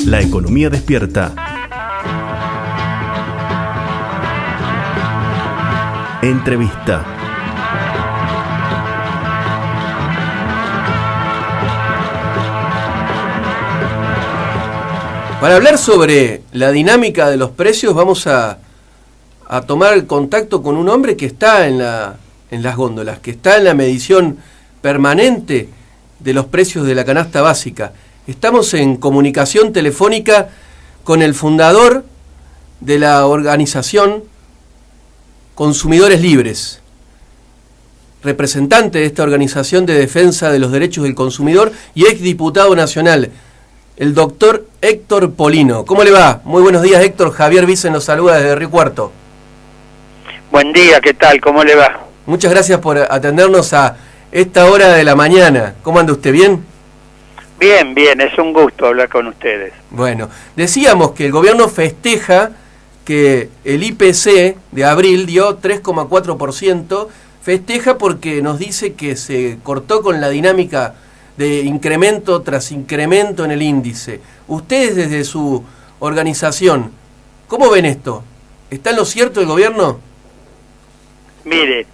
La economía despierta. Entrevista. Para hablar sobre la dinámica de los precios vamos a tomar contacto con un hombre que está en las góndolas, que está en la medición permanente de los precios de la canasta básica. Estamos en comunicación telefónica con el fundador de la organización Consumidores Libres, representante de esta organización de defensa de los derechos del consumidor y exdiputado nacional, el doctor Héctor Polino. ¿Cómo le va? Muy buenos días, Héctor. Javier Vicen nos saluda desde Río Cuarto. Buen día, ¿qué tal? ¿Cómo le va? Muchas gracias por atendernos a esta hora de la mañana. ¿Cómo anda usted? ¿Bien? Bien, bien, es un gusto hablar con ustedes. Bueno, decíamos que el gobierno festeja que el IPC de abril dio 3,4%, festeja porque nos dice que se cortó con la dinámica de incremento tras incremento en el índice. Ustedes desde su organización, ¿cómo ven esto? ¿Está en lo cierto el gobierno? Mire,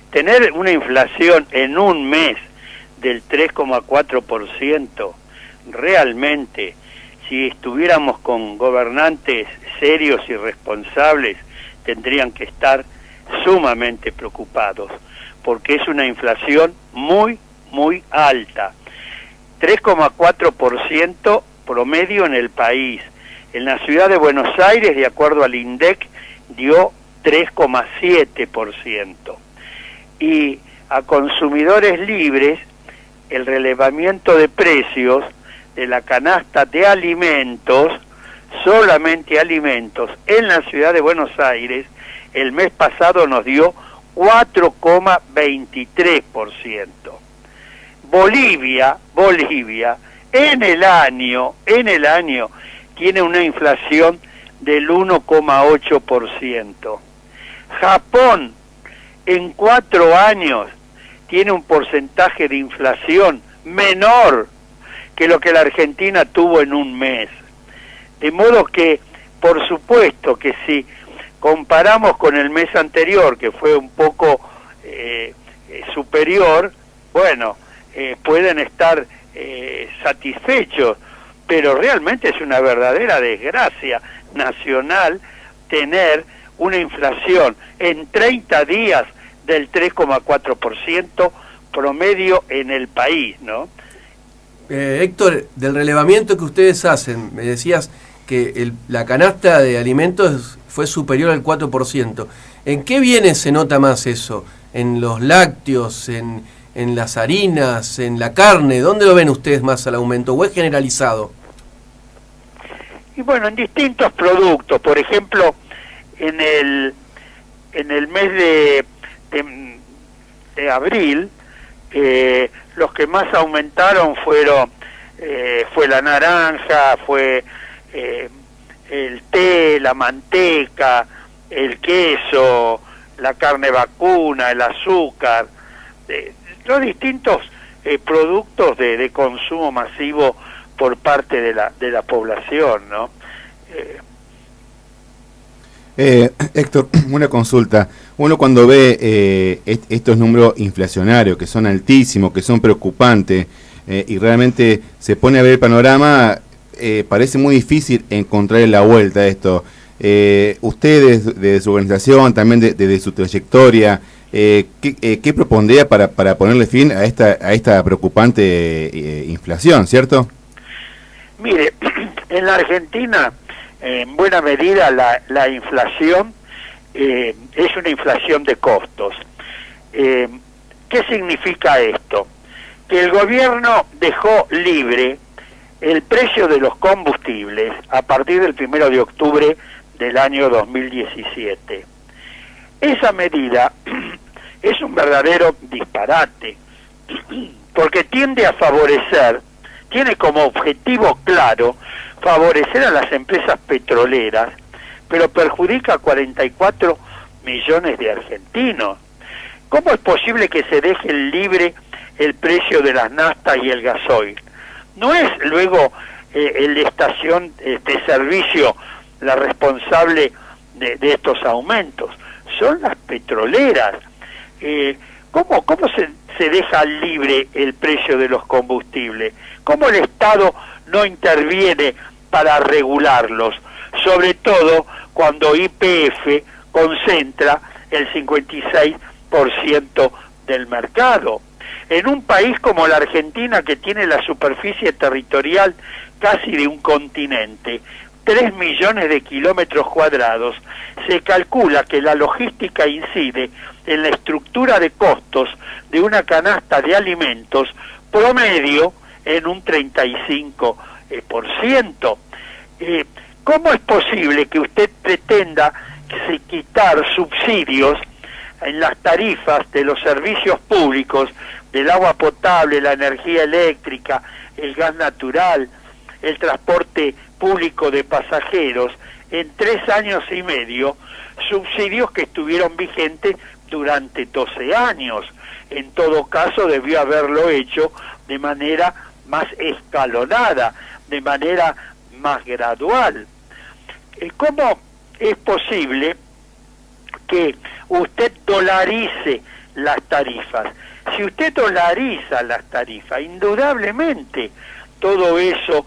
tener una inflación en un mes del 3,4%, realmente, si estuviéramos con gobernantes serios y responsables, tendrían que estar sumamente preocupados, porque es una inflación muy, muy alta. 3,4% promedio en el país. En la ciudad de Buenos Aires, de acuerdo al INDEC, dio 3,7%. Y a Consumidores Libres, el relevamiento de precios de la canasta de alimentos, solamente alimentos, en la ciudad de Buenos Aires, el mes pasado nos dio 4,23%. Bolivia, en el año, tiene una inflación del 1,8%. Japón, en 4 años, tiene un porcentaje de inflación menor que lo que la Argentina tuvo en un mes. De modo que, por supuesto que si comparamos con el mes anterior, que fue un poco superior, bueno, pueden estar satisfechos, pero realmente es una verdadera desgracia nacional tener una inflación en 30 días del 3,4% promedio en el país, ¿no? Héctor, del relevamiento que ustedes hacen, me decías que la canasta de alimentos fue superior al 4%. ¿En qué bienes se nota más eso? ¿En los lácteos, en las harinas, en la carne? ¿Dónde lo ven ustedes más al aumento? ¿O es generalizado? Y bueno, en distintos productos. Por ejemplo, en el mes de abril, los que más aumentaron fue la naranja, fue el té, la manteca, el queso, la carne vacuna, el azúcar, los distintos productos de consumo masivo por parte de la población, ¿no? Héctor, una consulta. Uno cuando ve estos números inflacionarios que son altísimos, que son preocupantes, y realmente se pone a ver el panorama, parece muy difícil encontrar la vuelta a esto. Ustedes, de su organización, también desde su trayectoria, ¿qué propondría para ponerle fin a esta preocupante inflación, cierto? Mire, en la Argentina, en buena medida la inflación es una inflación de costos. ¿Qué significa esto? Que el gobierno dejó libre el precio de los combustibles a partir del 1 de octubre del año 2017. Esa medida es un verdadero disparate, porque tiende como objetivo claro favorecer a las empresas petroleras, pero perjudica a 44 millones de argentinos. ¿Cómo es posible que se deje libre el precio de las naftas y el gasoil? ¿No es luego la estación de servicio la responsable de estos aumentos? Son las petroleras. ¿Cómo se deja libre el precio de los combustibles? ¿Cómo el Estado no interviene para regularlos? Sobre todo cuando YPF concentra el 56% del mercado. En un país como la Argentina, que tiene la superficie territorial casi de un continente, 3 millones de kilómetros cuadrados, se calcula que la logística incide en la estructura de costos de una canasta de alimentos promedio en un 35%. ¿Cómo es posible que usted pretenda quitar subsidios en las tarifas de los servicios públicos, del agua potable, la energía eléctrica, el gas natural, el transporte público de pasajeros, en 3 años y medio, subsidios que estuvieron vigentes durante 12 años? En todo caso, debió haberlo hecho de manera más escalonada, de manera más gradual. ¿Cómo es posible que usted dolarice las tarifas? Si usted dolariza las tarifas, indudablemente todo eso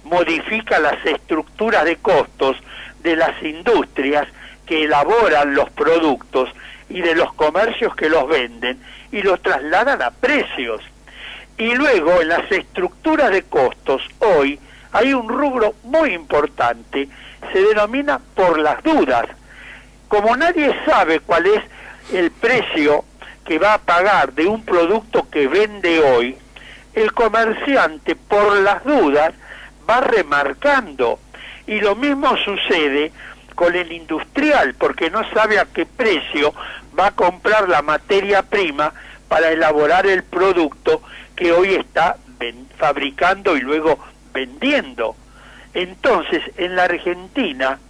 modifica las estructuras de costos de las industrias que elaboran los productos y de los comercios que los venden y los trasladan a precios. Y luego en las estructuras de costos hoy hay un rubro muy importante, se denomina por las dudas. Como nadie sabe cuál es el precio que va a pagar de un producto que vende hoy, el comerciante por las dudas va remarcando. Y lo mismo sucede con el industrial, porque no sabe a qué precio va a comprar la materia prima para elaborar el producto que hoy está fabricando y luego vendiendo. Entonces, en la Argentina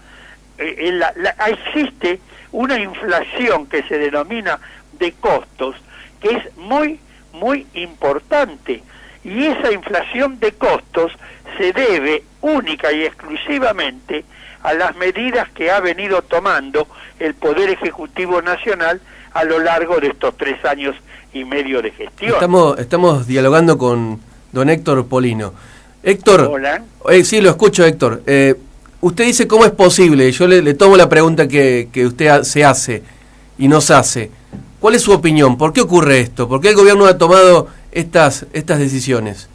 existe una inflación que se denomina de costos, que es muy, muy importante. Y esa inflación de costos se debe única y exclusivamente a las medidas que ha venido tomando el Poder Ejecutivo Nacional a lo largo de estos 3 años y medio de gestión. Estamos dialogando con don Héctor Polino. Héctor, hola. Sí, lo escucho, Héctor. Usted dice cómo es posible, yo le tomo la pregunta que usted se hace y nos hace. ¿Cuál es su opinión? ¿Por qué ocurre esto? ¿Por qué el gobierno ha tomado estas decisiones?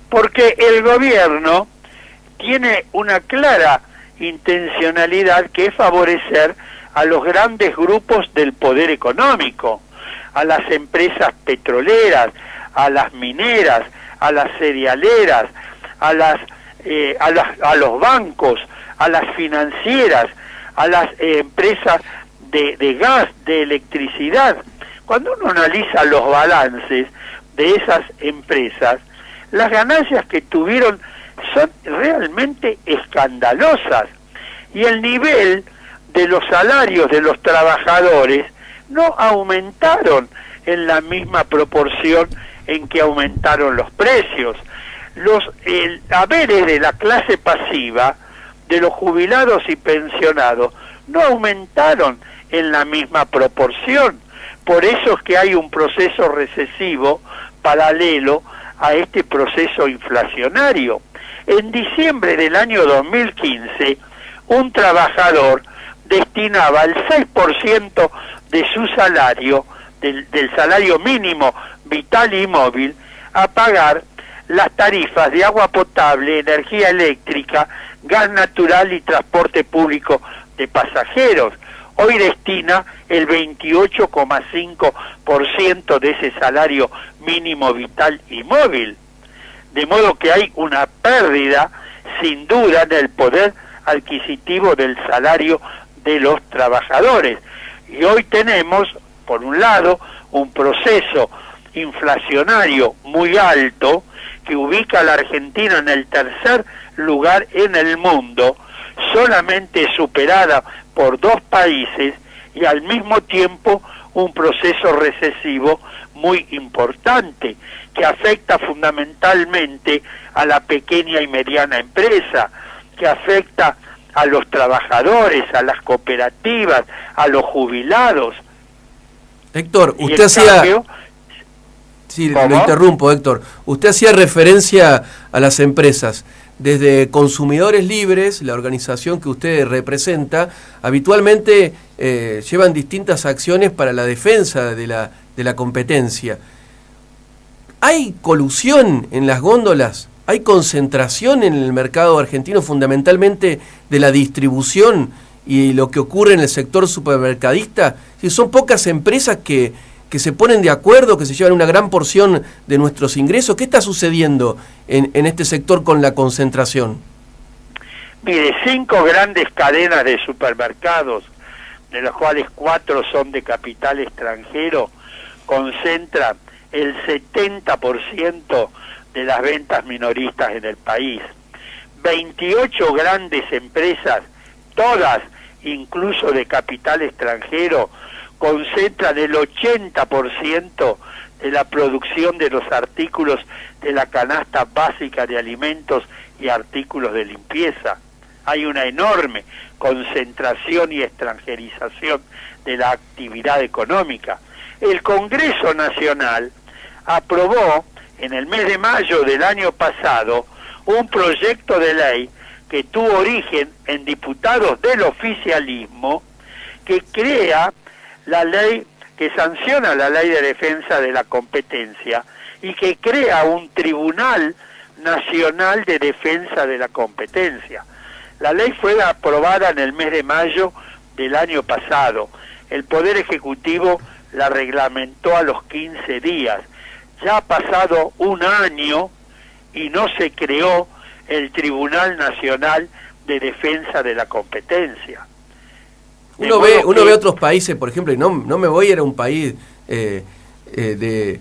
Porque el gobierno tiene una clara intencionalidad, que es favorecer a los grandes grupos del poder económico, a las empresas petroleras, a las mineras, a las cerealeras, a los bancos, a las financieras, a las empresas de gas, de electricidad. Cuando uno analiza los balances de esas empresas, las ganancias que tuvieron son realmente escandalosas, y el nivel de los salarios de los trabajadores no aumentaron en la misma proporción en que aumentaron los precios. Los haberes de la clase pasiva, de los jubilados y pensionados, no aumentaron en la misma proporción. Por eso es que hay un proceso recesivo paralelo a este proceso inflacionario. En diciembre del año 2015, un trabajador destinaba el 6% de su salario, del salario mínimo vital y móvil, a pagar las tarifas de agua potable, energía eléctrica, gas natural y transporte público de pasajeros. Hoy destina el 28,5% de ese salario mínimo vital y móvil. De modo que hay una pérdida, sin duda, en el poder adquisitivo del salario de los trabajadores. Y hoy tenemos, por un lado, un proceso inflacionario muy alto que ubica a la Argentina en el 3er lugar en el mundo, solamente superada por 2 países, y al mismo tiempo un proceso recesivo muy importante que afecta fundamentalmente a la pequeña y mediana empresa, que afecta a los trabajadores, a las cooperativas, a los jubilados. Héctor, Y usted en hacía... cambio, Sí, ¿cómo? lo interrumpo, Héctor. Usted hacía referencia a las empresas. Desde Consumidores Libres, la organización que usted representa, habitualmente llevan distintas acciones para la defensa de la competencia. ¿Hay colusión en las góndolas? ¿Hay concentración en el mercado argentino, fundamentalmente de la distribución y lo que ocurre en el sector supermercadista? Si son pocas empresas que se ponen de acuerdo, que se llevan una gran porción de nuestros ingresos. ¿Qué está sucediendo en este sector con la concentración? mire, 5 grandes cadenas de supermercados, de los cuales 4 son de capital extranjero, concentran el 70% de las ventas minoristas en el país. 28 grandes empresas, todas incluso de capital extranjero, concentran el 80% de la producción de los artículos de la canasta básica de alimentos y artículos de limpieza. Hay una enorme concentración y extranjerización de la actividad económica. El Congreso Nacional aprobó en el mes de mayo del año pasado un proyecto de ley que tuvo origen en diputados del oficialismo, que crea la ley, que sanciona la Ley de Defensa de la Competencia y que crea un Tribunal Nacional de Defensa de la Competencia. La ley fue aprobada en el mes de mayo del año pasado. El Poder Ejecutivo la reglamentó a los 15 días. Ya ha pasado un año y no se creó el Tribunal Nacional de Defensa de la Competencia. Uno ve otros países, por ejemplo, y no me voy a ir a un país de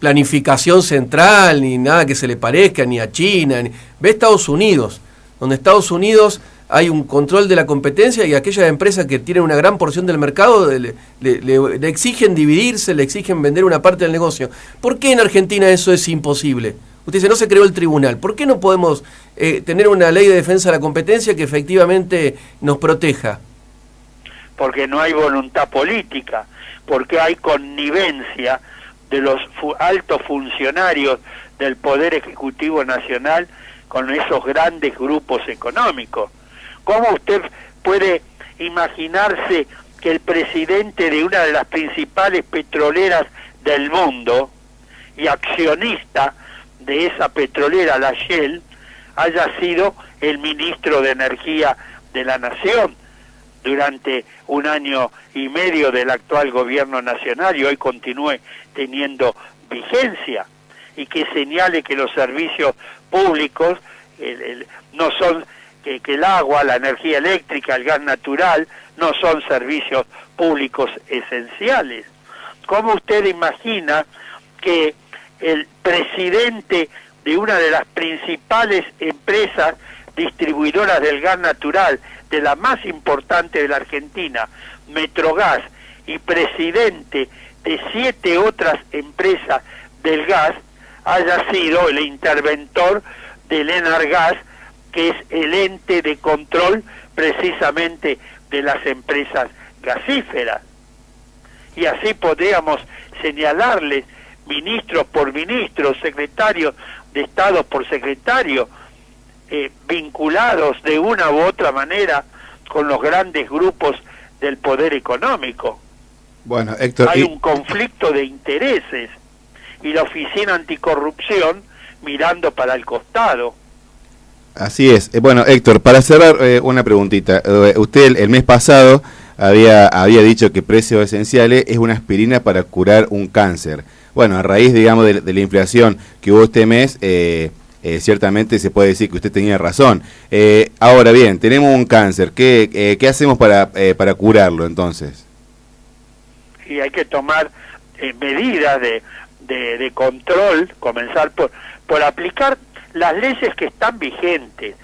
planificación central, ni nada que se le parezca, ni a China. Ve Estados Unidos, donde Estados Unidos hay un control de la competencia y aquellas empresas que tienen una gran porción del mercado le exigen dividirse, le exigen vender una parte del negocio. ¿Por qué en Argentina eso es imposible? Usted dice, no se creó el tribunal. ¿Por qué no podemos tener una ley de defensa de la competencia que efectivamente nos proteja? Porque no hay voluntad política, porque hay connivencia de los altos funcionarios del Poder Ejecutivo Nacional con esos grandes grupos económicos. ¿Cómo usted puede imaginarse que el presidente de una de las principales petroleras del mundo y accionista de esa petrolera, la Shell, haya sido el ministro de Energía de la Nación durante 1 año y medio del actual gobierno nacional y hoy continúe teniendo vigencia, y que señale que los servicios públicos no son, que el agua, la energía eléctrica, el gas natural no son servicios públicos esenciales? ¿Cómo usted imagina que el presidente de una de las principales empresas distribuidoras del gas natural, de la más importante de la Argentina, Metrogas, y presidente de 7 otras empresas del gas, haya sido el interventor del Enargas, que es el ente de control precisamente de las empresas gasíferas? Y así podríamos señalarles ministros por ministros, secretarios de Estado por secretario, vinculados de una u otra manera con los grandes grupos del poder económico. Bueno, Héctor, hay un conflicto de intereses y la Oficina Anticorrupción mirando para el costado. Así es. Bueno, Héctor, para cerrar, una preguntita. Usted el mes pasado había dicho que Precios Esenciales es una aspirina para curar un cáncer. Bueno, a raíz, digamos, de la inflación que hubo este mes, ciertamente se puede decir que usted tenía razón. Ahora bien, tenemos un cáncer. ¿Qué hacemos para curarlo entonces? Y hay que tomar medidas de control, comenzar por aplicar las leyes que están vigentes.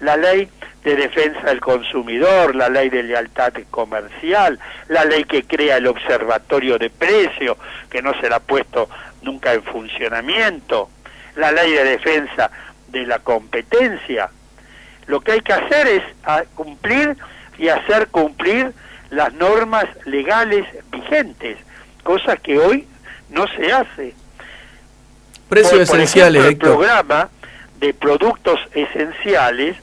La ley de defensa del consumidor, la ley de lealtad comercial, la ley que crea el observatorio de precios, que no se le ha puesto nunca en funcionamiento, la ley de defensa de la competencia. Lo que hay que hacer es cumplir y hacer cumplir las normas legales vigentes, cosa que hoy no se hace. Precios esenciales, ejemplo, Héctor. el programa de productos esenciales,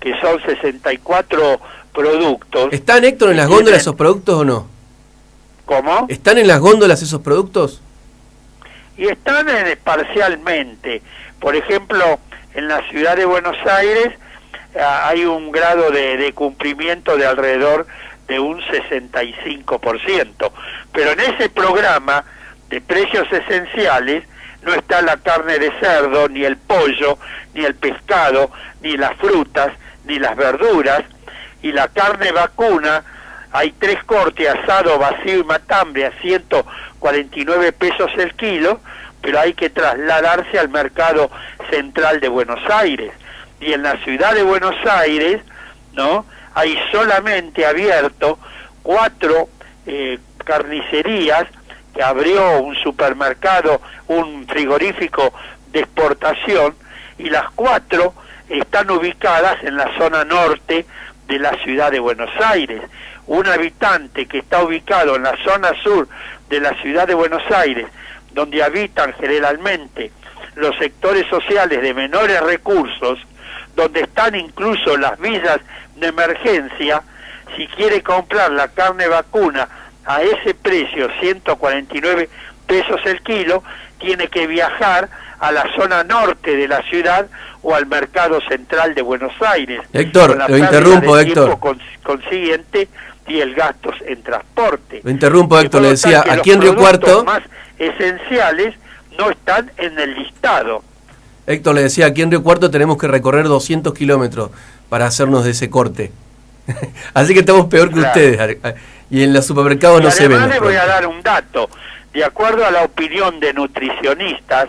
que son 64 productos. ¿Están, Héctor, en las góndolas esos productos o no? ¿Cómo? ¿Están en las góndolas esos productos? Y están parcialmente. Por ejemplo, en la ciudad de Buenos Aires hay un grado de cumplimiento de alrededor de un 65%. Pero en ese programa de precios esenciales no está la carne de cerdo, ni el pollo, ni el pescado, ni las frutas, ni las verduras, y la carne vacuna, hay 3 cortes, asado, vacío y matambre, a 149 pesos el kilo, pero hay que trasladarse al mercado central de Buenos Aires. Y en la ciudad de Buenos Aires, ¿no?, hay solamente abierto 4 carnicerías, que abrió un supermercado, un frigorífico de exportación, y las 4 están ubicadas en la zona norte de la ciudad de Buenos Aires. Un habitante que está ubicado en la zona sur de la ciudad de Buenos Aires, donde habitan generalmente los sectores sociales de menores recursos, donde están incluso las villas de emergencia, si quiere comprar la carne vacuna a ese precio, 149 pesos el kilo, tiene que viajar a la zona norte de la ciudad o al mercado central de Buenos Aires. Héctor, lo interrumpo, Héctor. Consiguiente y el gasto en transporte. Lo interrumpo, Héctor, le decía, aquí en Río Cuarto... más esenciales no están en el listado. Héctor, le decía, aquí en Río Cuarto tenemos que recorrer 200 kilómetros para hacernos de ese corte. Así que estamos peor que ustedes. Y en los supermercados no se ven. Además, le voy a dar un dato. De acuerdo a la opinión de nutricionistas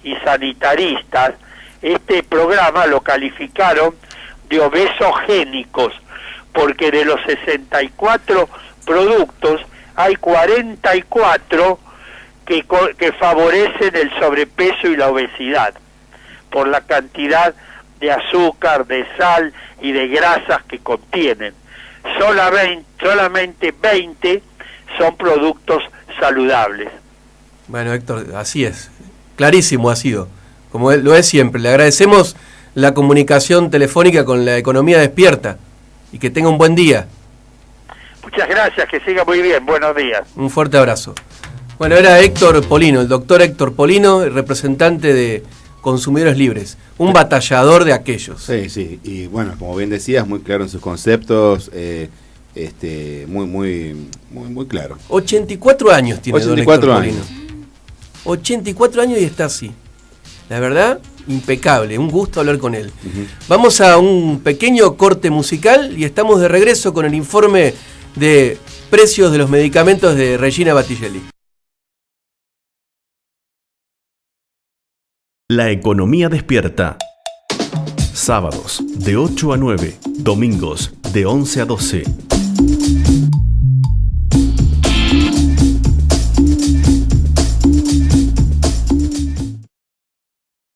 y sanitaristas, este programa lo calificaron de obesogénicos, porque de los 64 productos hay 44 que favorecen el sobrepeso y la obesidad, por la cantidad de azúcar, de sal y de grasas que contienen. Solamente 20 son productos saludables. Bueno, Héctor, así es. Clarísimo ha sido, como lo es siempre. Le agradecemos la comunicación telefónica con la Economía Despierta y que tenga un buen día. Muchas gracias, que siga muy bien. Buenos días. Un fuerte abrazo. Bueno, era Héctor Polino, el doctor Héctor Polino, el representante de Consumidores Libres, un batallador de aquellos. Sí, sí, y bueno, como bien decías, muy claro en sus conceptos, muy claro. 84 años tiene 84 don Héctor años. Polino. 84 años y está así. La verdad, impecable, un gusto hablar con él. Vamos a un pequeño corte musical y estamos de regreso con el informe de precios de los medicamentos de Regina Battigelli. La Economía Despierta. Sábados de 8 a 9, domingos de 11 a 12.